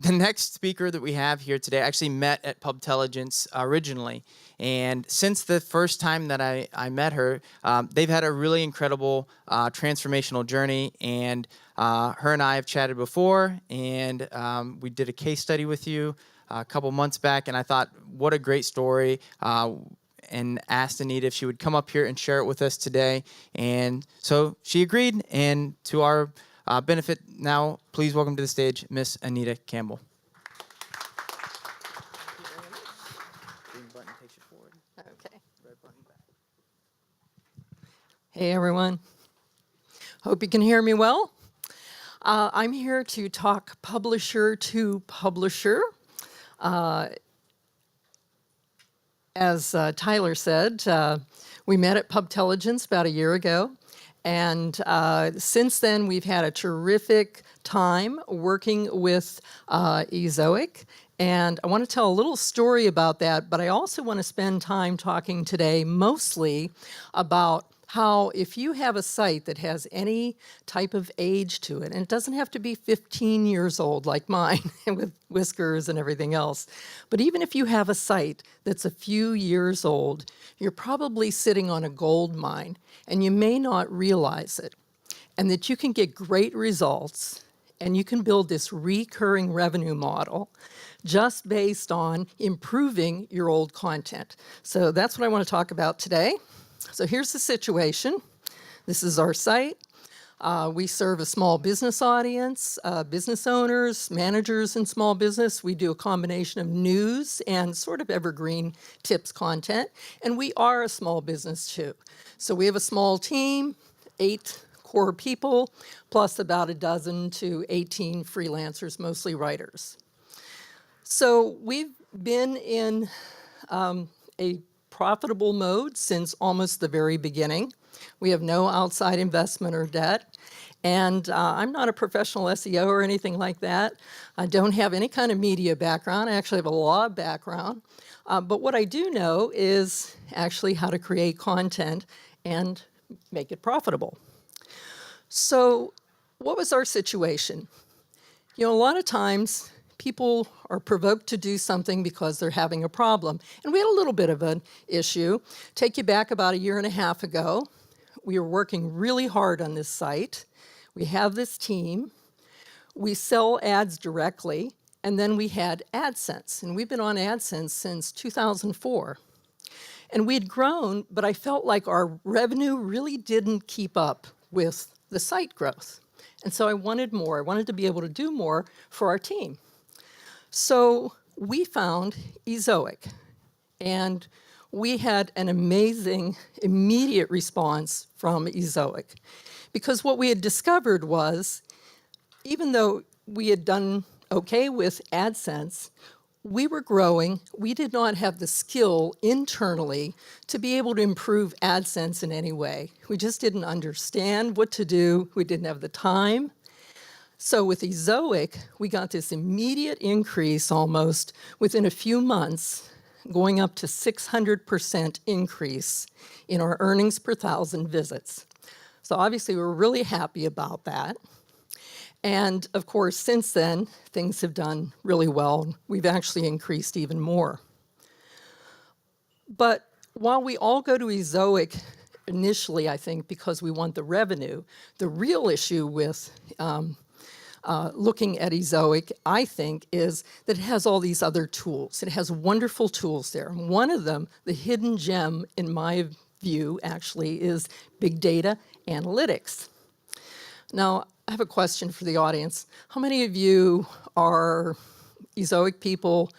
The next speaker that we have here today actually met at Pubtelligence originally. And since the first time that I met her, they've had a really incredible transformational journey. And her and I have chatted before, and we did a case study with you a couple months back. And I thought, what a great story. And asked Anita if she would come up here and share it with us today. And so she agreed. And to our benefit now, please welcome to the stage Miss Anita Campbell. Green button takes you forward. Okay. Red button back. Hey, everyone. Hope you can hear me well. I'm here to talk publisher to publisher. As Tyler said, we met at Pubtelligence about a year ago. And since then, we've had a terrific time working with Ezoic. And I want to tell a little story about that, but I also want to spend time talking today mostly about how if you have a site that has any type of age to it, and it doesn't have to be 15 years old like mine with whiskers and everything else, but even if you have a site that's a few years old, you're probably sitting on a gold mine and you may not realize it, and that you can get great results and you can build this recurring revenue model just based on improving your old content. So that's what I want to talk about today. So here's the situation. This is our site. We serve a small business audience, business owners, managers in small business. We do a combination of news and sort of evergreen tips content. And we are a small business too. So we have a small team, 8 core people, plus about a dozen to 18 freelancers, mostly writers. So we've been in a profitable mode since almost the very beginning. We have no outside investment or debt. And I'm not a professional SEO or anything like that. I don't have any kind of media background. I actually have a law background. But what I do know is actually how to create content and make it profitable. So what was our situation? You know, a lot of times people are provoked to do something because they're having a problem. And we had a little bit of an issue. Take you back about a year and a half ago. We were working really hard on this site. We have this team. We sell ads directly. And then we had AdSense. And we've been on AdSense since 2004. And we'd grown, but I felt like our revenue really didn't keep up with the site growth. And so I wanted more. I wanted to be able to do more for our team. So we found Ezoic, and we had an amazing immediate response from Ezoic, because what we had discovered was, even though we had done okay with AdSense, we were growing. We did not have the skill internally to be able to improve AdSense in any way. We just didn't understand what to do. We didn't have the time. So with Ezoic, we got this immediate increase almost within a few months, going up to 600% increase in our earnings per 1,000 visits. So obviously we're really happy about that. And of course, since then, things have done really well. We've actually increased even more. But while we all go to Ezoic initially, I think, because we want the revenue, the real issue with looking at Ezoic, I think, is that it has all these other tools. It has wonderful tools there. One of them, the hidden gem, in my view, actually, is big data analytics. Now, I have a question for the audience. How many of you are Ezoic people,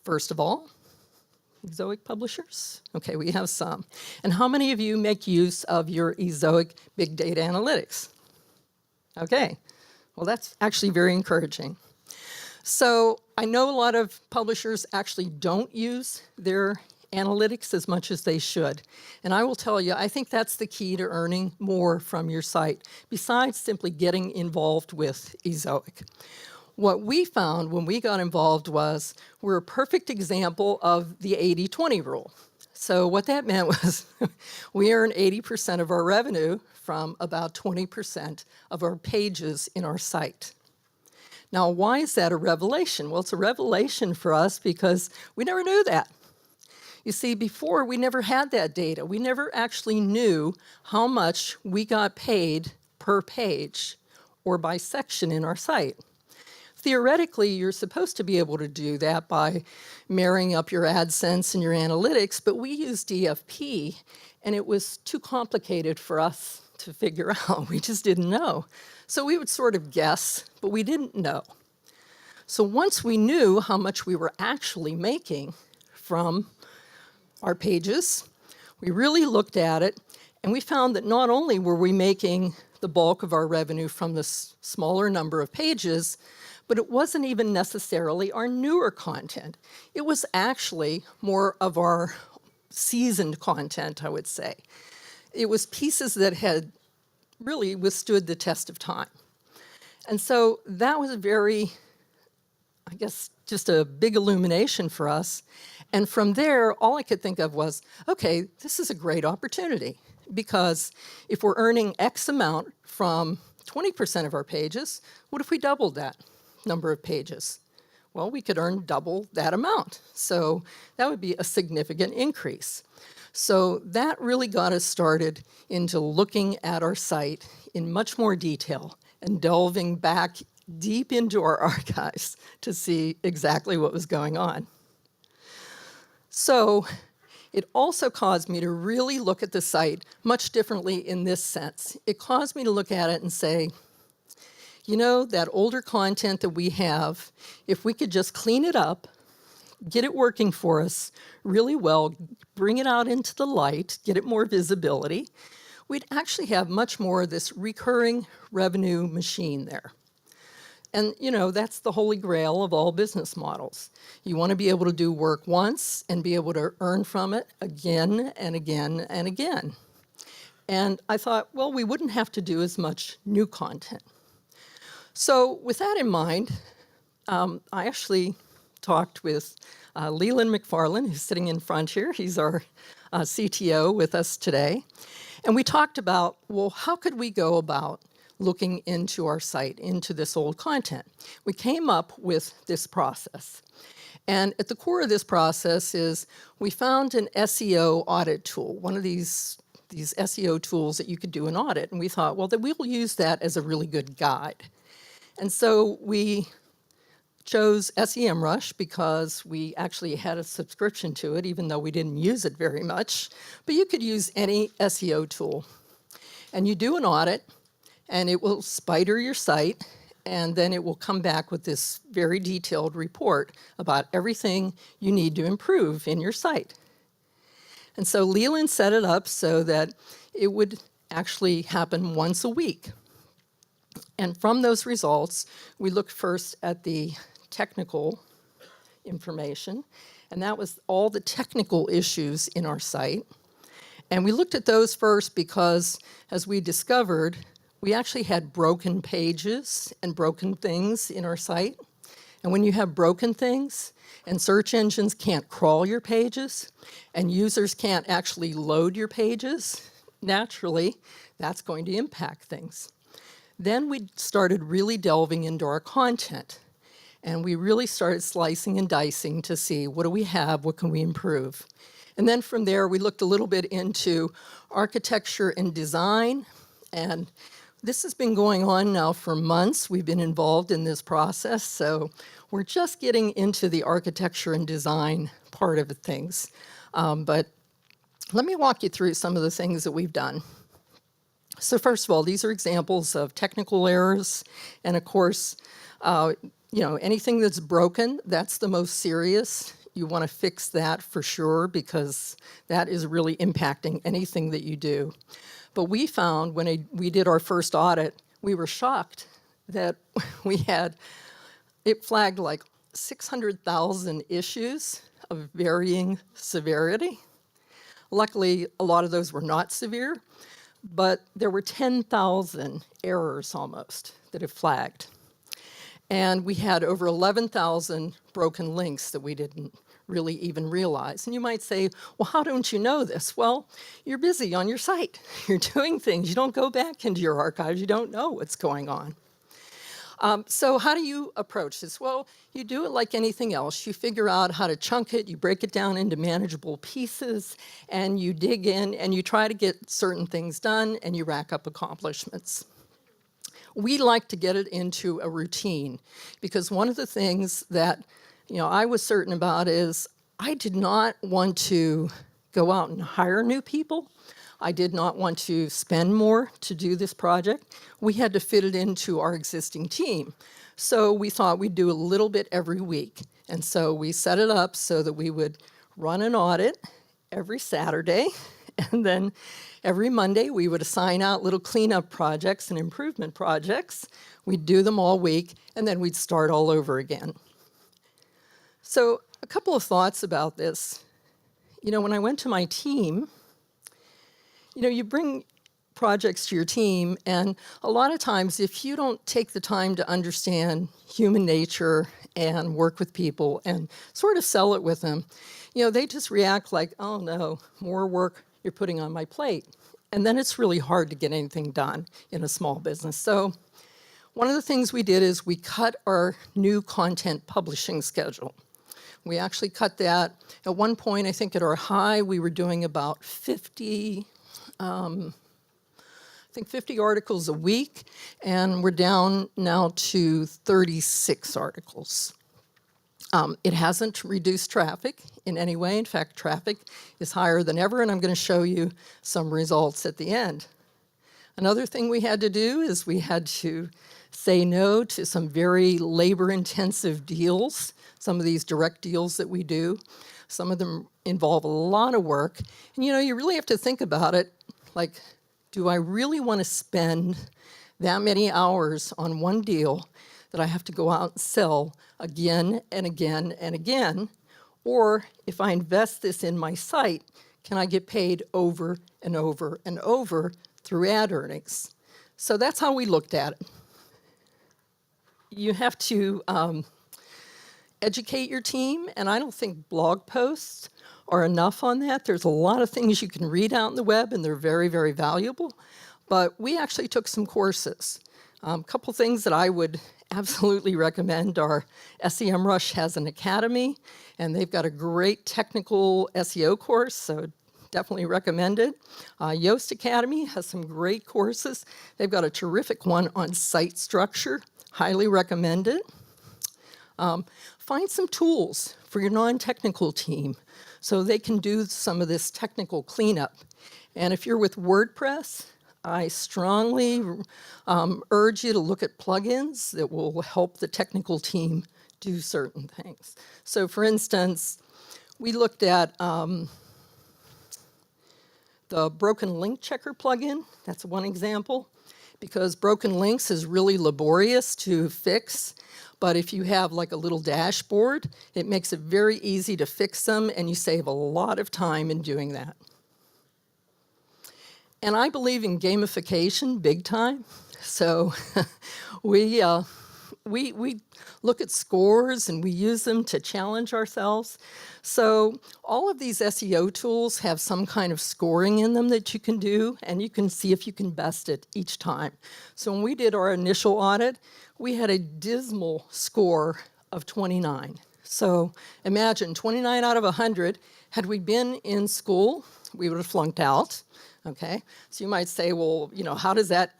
first of all? Ezoic publishers? Okay, we have some. And how many of you make use of your Ezoic big data analytics? Okay. Well, that's actually very encouraging. So I know a lot of publishers actually don't use their analytics as much as they should. And I will tell you, I think that's the key to earning more from your site, besides simply getting involved with Ezoic. What we found when we got involved was we're a perfect example of the 80-20 rule. So what that meant was we earn 80% of our revenue from about 20% of our pages in our site. Now, why is that a revelation? Well, it's a revelation for us because we never knew that. You see, before we never had that data. We never actually knew how much we got paid per page or by section in our site. Theoretically, you're supposed to be able to do that by marrying up your AdSense and your analytics, but we use DFP, and it was too complicated for us to figure out. We just didn't know. So we would sort of guess, but we didn't know. So once we knew how much we were actually making from our pages, we really looked at it, and we found that not only were we making the bulk of our revenue from this smaller number of pages, but it wasn't even necessarily our newer content. It was actually more of our seasoned content, I would say. It was pieces that had really withstood the test of time. And so that was very, I guess, just a big illumination for us. And from there, all I could think of was, okay, this is a great opportunity, because if we're earning X amount from 20% of our pages, what if we doubled that number of pages? Well, we could earn double that amount. So that would be a significant increase. So that really got us started into looking at our site in much more detail and delving back deep into our archives to see exactly what was going on. So it also caused me to really look at the site much differently in this sense. It caused me to look at it and say, you know, that older content that we have, if we could just clean it up, get it working for us really well, bring it out into the light, get it more visibility, we'd actually have much more of this recurring revenue machine there. And, you know, that's the holy grail of all business models. You want to be able to do work once and be able to earn from it again and again and again. And I thought, well, we wouldn't have to do as much new content. So with that in mind, I actually talked with Leland McFarland, who's sitting in front here. He's our CTO with us today. And we talked about, well, how could we go about looking into our site, into this old content? We came up with this process. And at the core of this process is we found an SEO audit tool, one of these SEO tools that you could do an audit. And we thought, well, then we'll use that as a really good guide. And so we chose SEMrush because we actually had a subscription to it, even though we didn't use it very much. But you could use any SEO tool. And you do an audit, and it will spider your site, and then it will come back with this very detailed report about everything you need to improve in your site. And so Leland set it up so that it would actually happen once a week. And from those results, we looked first at the technical information, and that was all the technical issues in our site. And we looked at those first because, as we discovered, we actually had broken pages and broken things in our site. And when you have broken things, and search engines can't crawl your pages, and users can't actually load your pages, naturally, that's going to impact things. Then we started really delving into our content, and we really started slicing and dicing to see, what do we have, what can we improve? And then from there, we looked a little bit into architecture and design, and this has been going on now for months. We've been involved in this process, so we're just getting into the architecture and design part of things. But let me walk you through some of the things that we've done. So first of all, these are examples of technical errors, and of course, anything that's broken, that's the most serious. You want to fix that for sure, because that is really impacting anything that you do. But we found when we did our first audit, we were shocked that it flagged like 600,000 issues of varying severity. Luckily, a lot of those were not severe, but there were 10,000 errors almost that have flagged. And we had over 11,000 broken links that we didn't really even realize. And you might say, well, how don't you know this? Well, you're busy on your site. You're doing things. You don't go back into your archives. You don't know what's going on. So how do you approach this? Well, you do it like anything else. You figure out how to chunk it, you break it down into manageable pieces, and you dig in and you try to get certain things done and you rack up accomplishments. We like to get it into a routine because one of the things that I was certain about is I did not want to go out and hire new people. I did not want to spend more to do this project. We had to fit it into our existing team. So we thought we'd do a little bit every week. And so we set it up so that we would run an audit every Saturday. And then every Monday, we would assign out little cleanup projects and improvement projects. We'd do them all week, and then we'd start all over again. So a couple of thoughts about this. When I went to my team, you bring projects to your team, and a lot of times, if you don't take the time to understand human nature and work with people and sort of sell it with them, they just react like, oh no, more work you're putting on my plate. And then it's really hard to get anything done in a small business. So one of the things we did is we cut our new content publishing schedule. We actually cut that. At one point, I think at our high, we were doing about 50 articles a week, and we're down now to 36 articles. It hasn't reduced traffic in any way. In fact, traffic is higher than ever, and I'm going to show you some results at the end. Another thing we had to do is we had to say no to some very labor-intensive deals, some of these direct deals that we do. Some of them involve a lot of work. And you really have to think about it, like, do I really want to spend that many hours on one deal that I have to go out and sell again and again and again? Or if I invest this in my site, can I get paid over and over and over through ad earnings? So that's how we looked at it. You have to educate your team, and I don't think blog posts are enough on that. There's a lot of things you can read out on the web, and they're very, very valuable. But we actually took some courses. A couple things that I would absolutely recommend are SEMrush has an academy, and they've got a great technical SEO course, so definitely recommend it. Yoast Academy has some great courses. They've got a terrific one on site structure, highly recommend it. Find some tools for your non-technical team so they can do some of this technical cleanup. And if you're with WordPress, I strongly urge you to look at plugins that will help the technical team do certain things. So for instance, we looked at the broken link checker plugin. That's one example, because broken links is really laborious to fix. But if you have like a little dashboard, it makes it very easy to fix them, and you save a lot of time in doing that. And I believe in gamification big time. So we look at scores and we use them to challenge ourselves. So all of these SEO tools have some kind of scoring in them that you can do, and you can see if you can best it each time. So when we did our initial audit, we had a dismal score of 29. So imagine 29 out of 100. Had we been in school, we would have flunked out. Okay, so you might say, well, how does that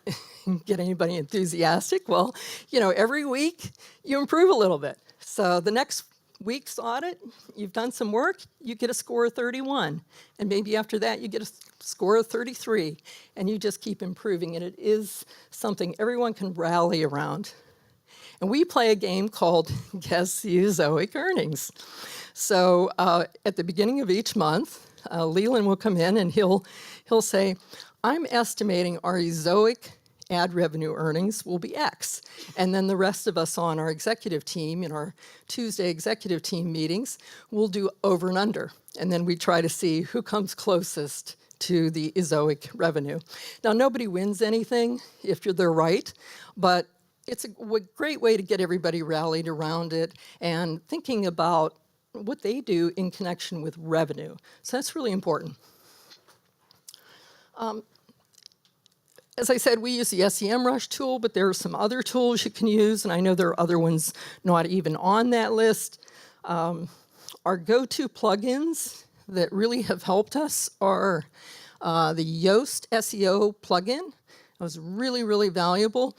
get anybody enthusiastic? Well, every week you improve a little bit. So the next week's audit, you've done some work, you get a score of 31. And maybe after that, you get a score of 33. And you just keep improving. And it is something everyone can rally around. And we play a game called Guess the Ezoic Earnings. So at the beginning of each month, Leland will come in and he'll say, I'm estimating our Ezoic ad revenue earnings will be X. And then the rest of us on our executive team, in our Tuesday executive team meetings, will do over and under. And then we try to see who comes closest to the Ezoic revenue. Now, nobody wins anything if they're right, but it's a great way to get everybody rallied around it and thinking about what they do in connection with revenue. So that's really important. As I said, we use the SEMrush tool, but there are some other tools you can use, and I know there are other ones not even on that list. Our go-to plugins that really have helped us are the Yoast SEO plugin. It was really, really valuable,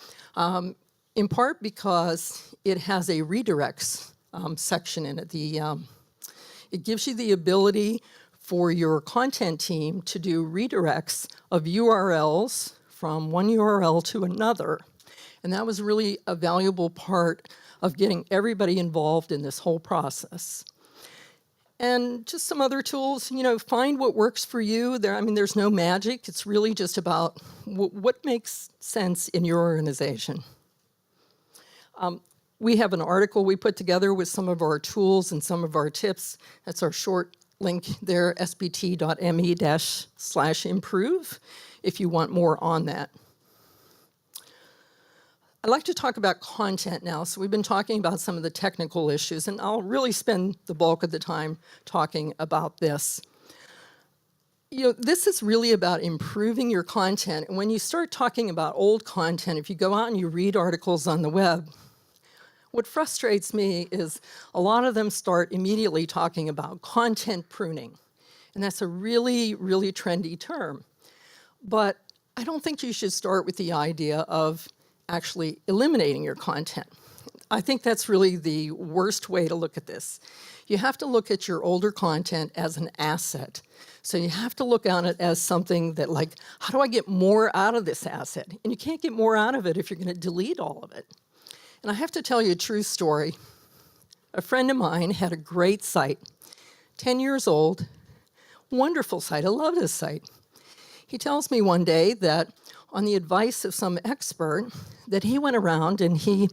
in part because it has a redirects section in it. It gives you the ability for your content team to do redirects of URLs from one URL to another. And that was really a valuable part of getting everybody involved in this whole process. And just some other tools, find what works for you. There's no magic. It's really just about what makes sense in your organization. We have an article we put together with some of our tools and some of our tips. That's our short link there, sbt.me/improve, if you want more on that. I'd like to talk about content now. So we've been talking about some of the technical issues, and I'll really spend the bulk of the time talking about this. This is really about improving your content. And when you start talking about old content, if you go out and you read articles on the web, what frustrates me is a lot of them start immediately talking about content pruning. And that's a really, really trendy term. But I don't think you should start with the idea of actually eliminating your content. I think that's really the worst way to look at this. You have to look at your older content as an asset. So you have to look on it as something that, like, how do I get more out of this asset? And you can't get more out of it if you're going to delete all of it. And I have to tell you a true story. A friend of mine had a great site, 10 years old, wonderful site. I love this site. He tells me one day that on the advice of some expert, that he went around and he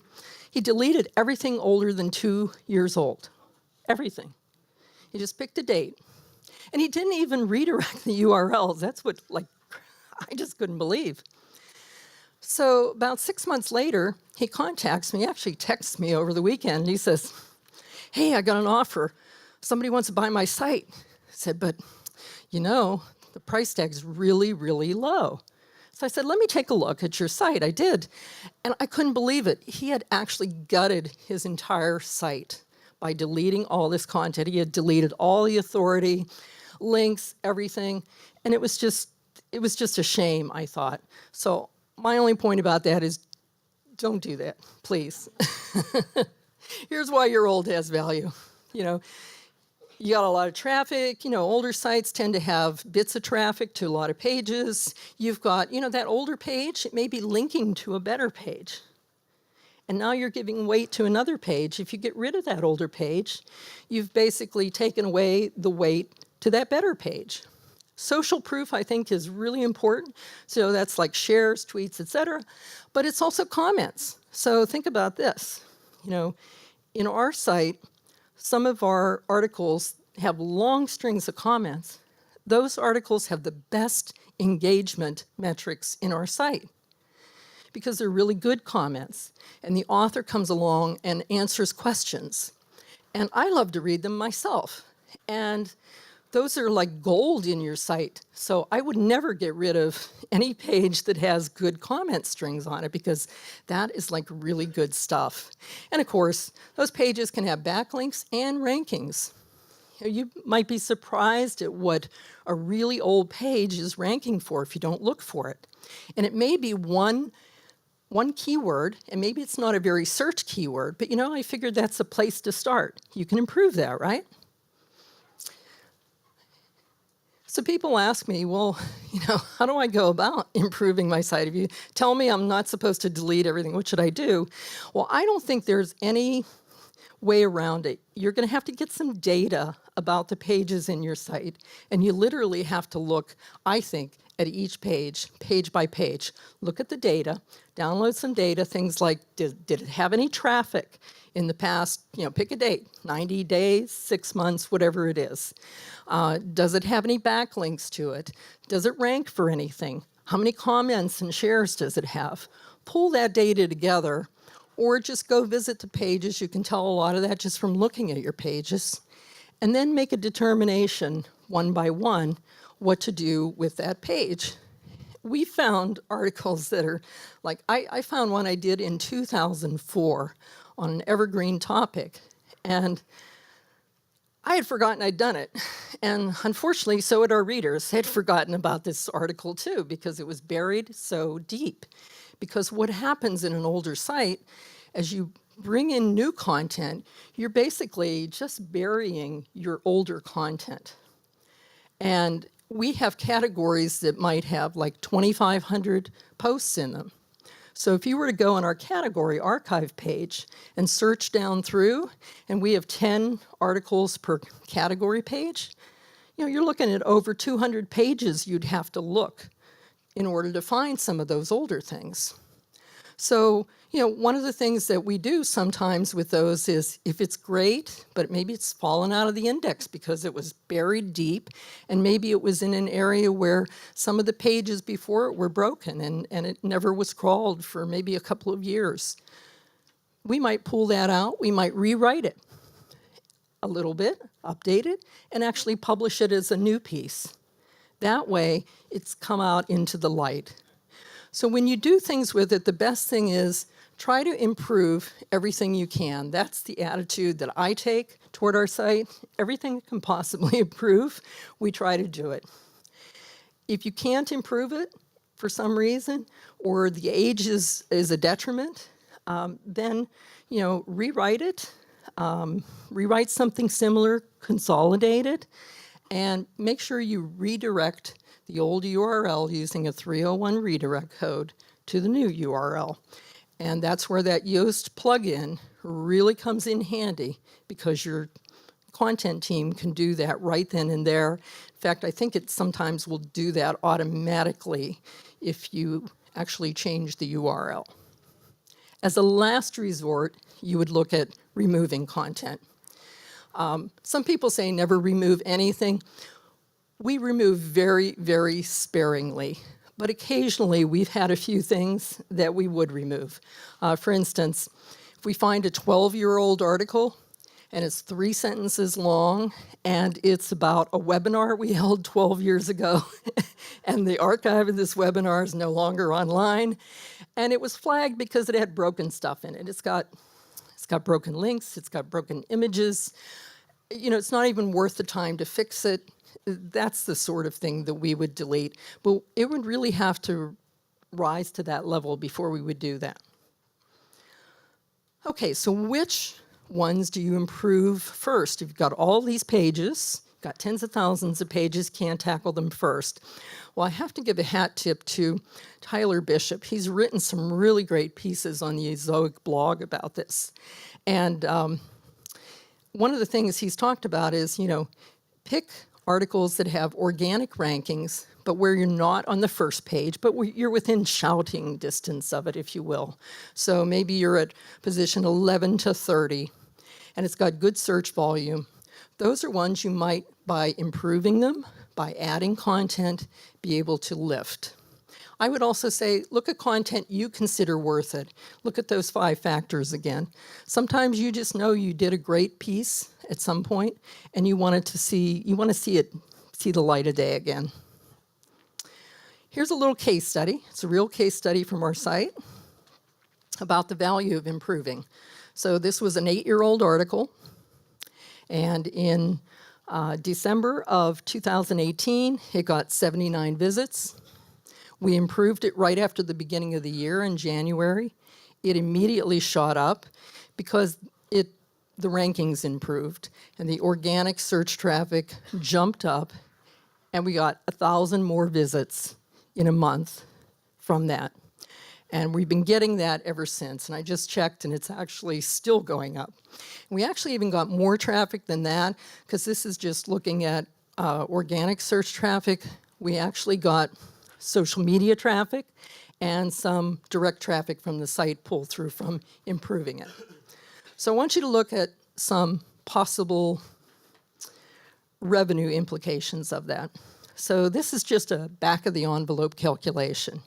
deleted everything older than 2 years old. Everything. He just picked a date. And he didn't even redirect the URLs. That's what, I just couldn't believe. So about 6 months later, he contacts me, actually texts me over the weekend. He says, hey, I got an offer. Somebody wants to buy my site. I said, but the price tag's really, really low. So I said, let me take a look at your site. I did. And I couldn't believe it. He had actually gutted his entire site by deleting all this content. He had deleted all the authority, links, everything. And it was just a shame, I thought. So my only point about that is don't do that, please. Here's why your old has value. You got a lot of traffic. Older sites tend to have bits of traffic to a lot of pages. You've got, that older page, it may be linking to a better page. And now you're giving weight to another page. If you get rid of that older page, you've basically taken away the weight to that better page. Social proof, I think, is really important. So that's like shares, tweets, etc. But it's also comments. So think about this. In our site, some of our articles have long strings of comments. Those articles have the best engagement metrics in our site because they're really good comments. And the author comes along and answers questions. And I love to read them myself. And those are like gold in your site. So I would never get rid of any page that has good comment strings on it because that is like really good stuff. And of course, those pages can have backlinks and rankings. You might be surprised at what a really old page is ranking for if you don't look for it. And it may be one keyword, and maybe it's not a very search keyword, but I figured that's a place to start. You can improve that, right? So people ask me, well, how do I go about improving my site? If you tell me I'm not supposed to delete everything, what should I do? Well, I don't think there's any way around it. You're going to have to get some data about the pages in your site, and you literally have to look, I think, at each page, page by page. Look at the data, download some data, things like, did it have any traffic in the past, pick a date, 90 days, 6 months, whatever it is. Does it have any backlinks to it? Does it rank for anything? How many comments and shares does it have? Pull that data together, or just go visit the pages. You can tell a lot of that just from looking at your pages. And then make a determination, one by one, what to do with that page. we found articles that are like, I found one I did in 2004 on an evergreen topic, and I had forgotten I'd done it. And unfortunately, so had our readers. They had forgotten about this article too, because it was buried so deep. Because what happens in an older site, as you bring in new content, you're basically just burying your older content. And we have categories that might have like 2,500 posts in them. So if you were to go on our category archive page and search down through, and we have 10 articles per category page, you're looking at over 200 pages you'd have to look in order to find some of those older things. So, one of the things that we do sometimes with those is if it's great, but maybe it's fallen out of the index because it was buried deep, and maybe it was in an area where some of the pages before it were broken and it never was crawled for maybe a couple of years. We might pull that out, we might rewrite it a little bit, update it, and actually publish it as a new piece. That way, it's come out into the light. So when you do things with it, the best thing is try to improve everything you can. That's the attitude that I take toward our site. Everything that can possibly improve, we try to do it. If you can't improve it for some reason, or the age is a detriment, then rewrite it, rewrite something similar, consolidate it, and make sure you redirect the old URL using a 301 redirect code to the new URL. And that's where that Yoast plugin really comes in handy, because your content team can do that right then and there. In fact, I think it sometimes will do that automatically if you actually change the URL. As a last resort, you would look at removing content. Some people say never remove anything. We remove very, very sparingly, but occasionally we've had a few things that we would remove. For instance, if we find a 12-year-old article and it's 3 sentences long and it's about a webinar we held 12 years ago and the archive of this webinar is no longer online, and it was flagged because it had broken stuff in it. It's got broken links, it's got broken images. It's not even worth the time to fix it. That's the sort of thing that we would delete. But it would really have to rise to that level before we would do that. Okay, so which ones do you improve first? You've got all these pages, got tens of thousands of pages, can't tackle them first. Well, I have to give a hat tip to Tyler Bishop. He's written some really great pieces on the Ezoic blog about this. And one of the things he's talked about is, pick articles that have organic rankings, but where you're not on the first page, but you're within shouting distance of it, if you will. So maybe you're at position 11 to 30, and it's got good search volume. Those are ones you might, by improving them, by adding content, be able to lift. I would also say, look at content you consider worth it. Look at those 5 factors again. Sometimes you just know you did a great piece at some point, and you want to see the light of day again. Here's a little case study. It's a real case study from our site about the value of improving. So this was an 8-year-old article, and in December of 2018, it got 79 visits. We improved it right after the beginning of the year in January. It immediately shot up because the rankings improved and the organic search traffic jumped up, and we got 1,000 more visits in a month from that. And we've been getting that ever since, and I just checked, and it's actually still going up. We actually even got more traffic than that, because this is just looking at organic search traffic. We actually got social media traffic and some direct traffic from the site pull through from improving it. So I want you to look at some possible revenue implications of that. So this is just a back of the envelope calculation.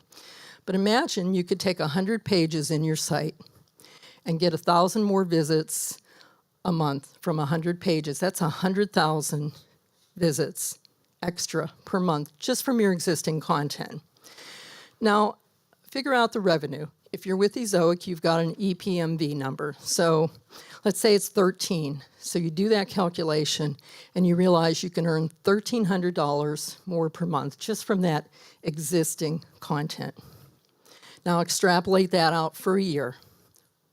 But imagine you could take 100 pages in your site and get 1,000 more visits a month from 100 pages. That's 100,000 visits extra per month just from your existing content. Now, figure out the revenue. If you're with Ezoic, you've got an EPMV number. So let's say it's 13. So you do that calculation and you realize you can earn $1,300 more per month just from that existing content. Now extrapolate that out for a year.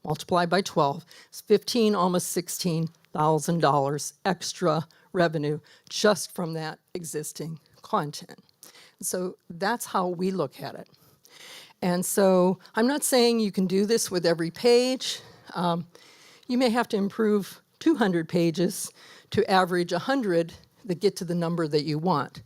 Multiply by 12. It's almost $16,000 extra revenue just from that existing content. So that's how we look at it. And so I'm not saying you can do this with every page. You may have to improve 200 pages to average 100 that get to the number that you want.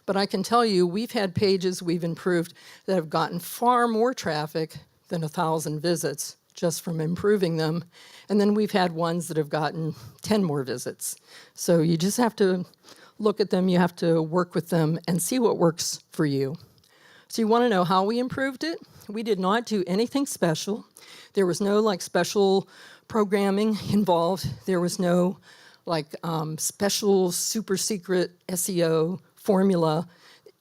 But I can tell you, we've had pages we've improved that have gotten far more traffic than 1,000 visits just from improving them. And then we've had ones that have gotten 10 more visits. So you just have to look at them, you have to work with them and see what works for you. So you want to know how we improved it? We did not do anything special. There was no special programming involved. There was no special super secret SEO formula.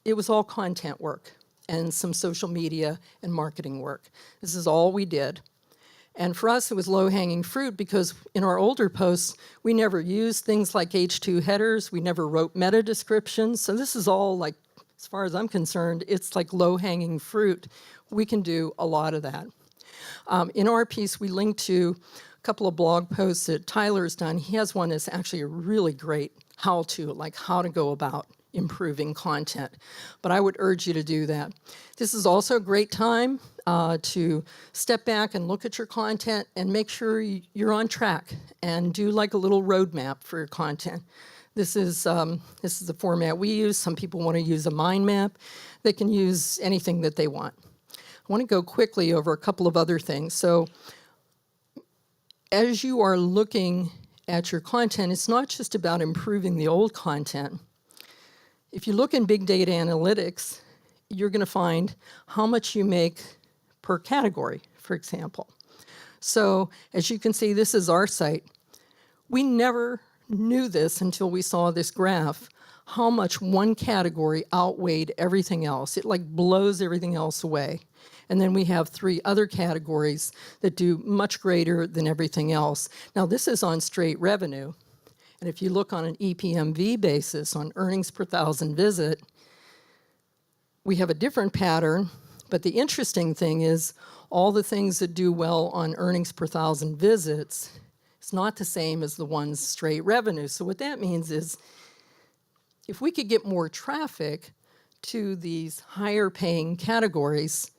It was all content work and some social media and marketing work. This is all we did. And for us, it was low-hanging fruit because in our older posts, we never used things like H2 headers. We never wrote meta descriptions. So this is all as far as I'm concerned, it's like low-hanging fruit. We can do a lot of that. In our piece, we linked to a couple of blog posts that Tyler's done. He has one that's actually a really great how-to, how to go about improving content. But I would urge you to do that. This is also a great time to step back and look at your content and make sure you're on track and do a little roadmap for your content. This is the format we use. Some people want to use a mind map. They can use anything that they want. I want to go quickly over a couple of other things. So as you are looking at your content, it's not just about improving the old content. If you look in big data analytics, you're going to find how much you make per category, for example. So as you can see, this is our site. We never knew this until we saw this graph, how much one category outweighed everything else. It blows everything else away. And then we have 3 other categories that do much greater than everything else. Now this is on straight revenue. And if you look on an EPMV basis, on earnings per 1,000 visit, we have a different pattern. But the interesting thing is all the things that do well on earnings per 1,000 visits, it's not the same as the ones straight revenue. So what that means is if we could get more traffic to these higher paying categories,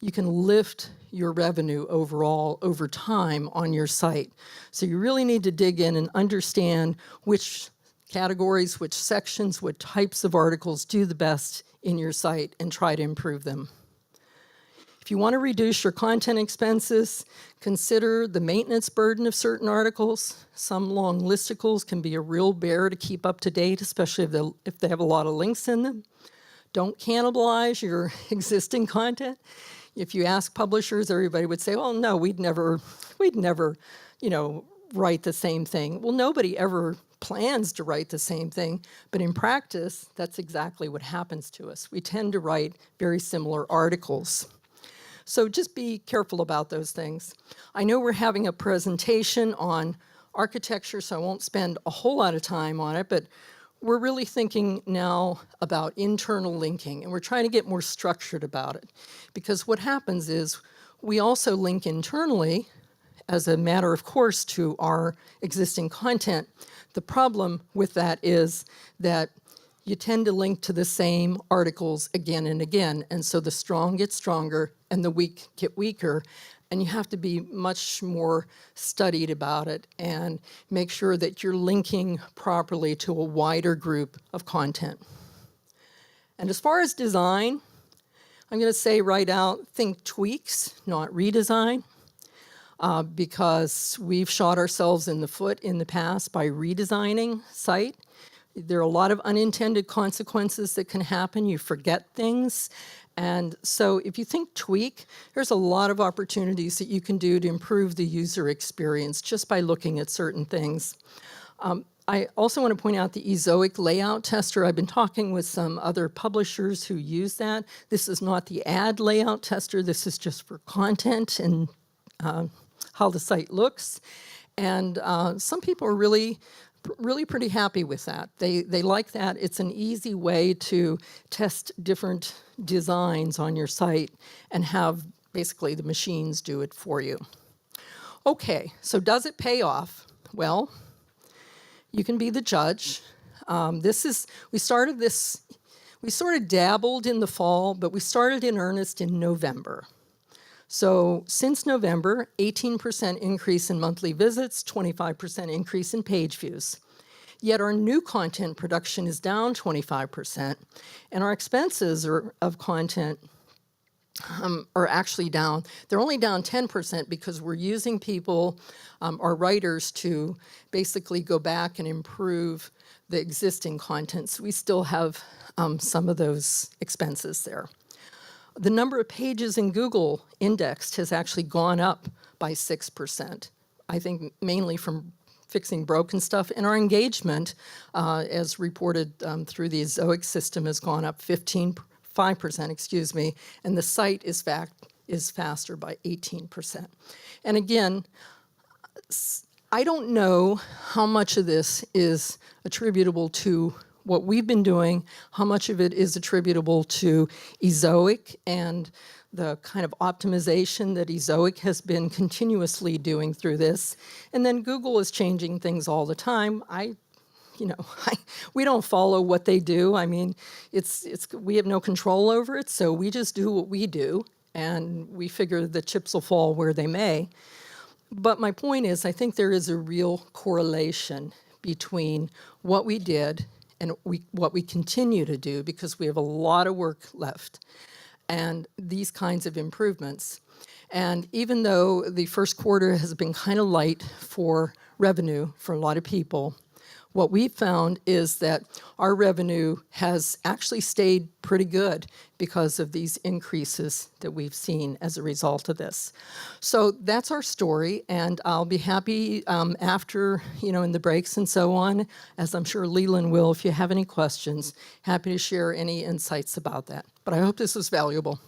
you can lift your revenue overall over time on your site. So you really need to dig in and understand which categories, which sections, what types of articles do the best in your site and try to improve them. If you want to reduce your content expenses, consider the maintenance burden of certain articles. Some long listicles can be a real bear to keep up to date, especially if they have a lot of links in them. Don't cannibalize your existing content. If you ask publishers, everybody would say, "Oh no, we'd never, write the same thing." Well, nobody ever plans to write the same thing, but in practice, that's exactly what happens to us. We tend to write very similar articles. So just be careful about those things. I know we're having a presentation on architecture, so I won't spend a whole lot of time on it, but we're really thinking now about internal linking, and we're trying to get more structured about it. Because what happens is we also link internally as a matter of course to our existing content. The problem with that is that you tend to link to the same articles again and again, and so the strong get stronger and the weak get weaker, and you have to be much more studied about it and make sure that you're linking properly to a wider group of content. And as far as design, I'm going to say right out, think tweaks, not redesign, because we've shot ourselves in the foot in the past by redesigning site. There are a lot of unintended consequences that can happen. You forget things. And so if you think tweak, there's a lot of opportunities that you can do to improve the user experience just by looking at certain things. I also want to point out the Ezoic layout tester. I've been talking with some other publishers who use that. This is not the ad layout tester. This is just for content and how the site looks. And some people are really pretty happy with that. They like that. It's an easy way to test different designs on your site and have basically the machines do it for you. Okay, so does it pay off? Well, you can be the judge. We started this, we sort of dabbled in the fall, but we started in earnest in November. So since November, 18% increase in monthly visits, 25% increase in page views. Yet our new content production is down 25%, and our expenses of content are actually down. They're only down 10% because we're using people, our writers, to basically go back and improve the existing content. So we still have some of those expenses there. The number of pages in Google indexed has actually gone up by 6%. I think mainly from fixing broken stuff. And our engagement, as reported through the Ezoic system, has gone up 5%, excuse me, and the site is faster by 18%. And again, I don't know how much of this is attributable to what we've been doing, how much of it is attributable to Ezoic and the kind of optimization that Ezoic has been continuously doing through this. And then Google is changing things all the time. We don't follow what they do. I mean, we have no control over it, so we just do what we do, and we figure the chips will fall where they may. But my point is, I think there is a real correlation between what we did and what we continue to do, because we have a lot of work left, and these kinds of improvements. And even though the first quarter has been kind of light for revenue for a lot of people, what we've found is that our revenue has actually stayed pretty good because of these increases that we've seen as a result of this. So that's our story, and I'll be happy after, in the breaks and so on, as I'm sure Leland will, if you have any questions, happy to share any insights about that. But I hope this was valuable.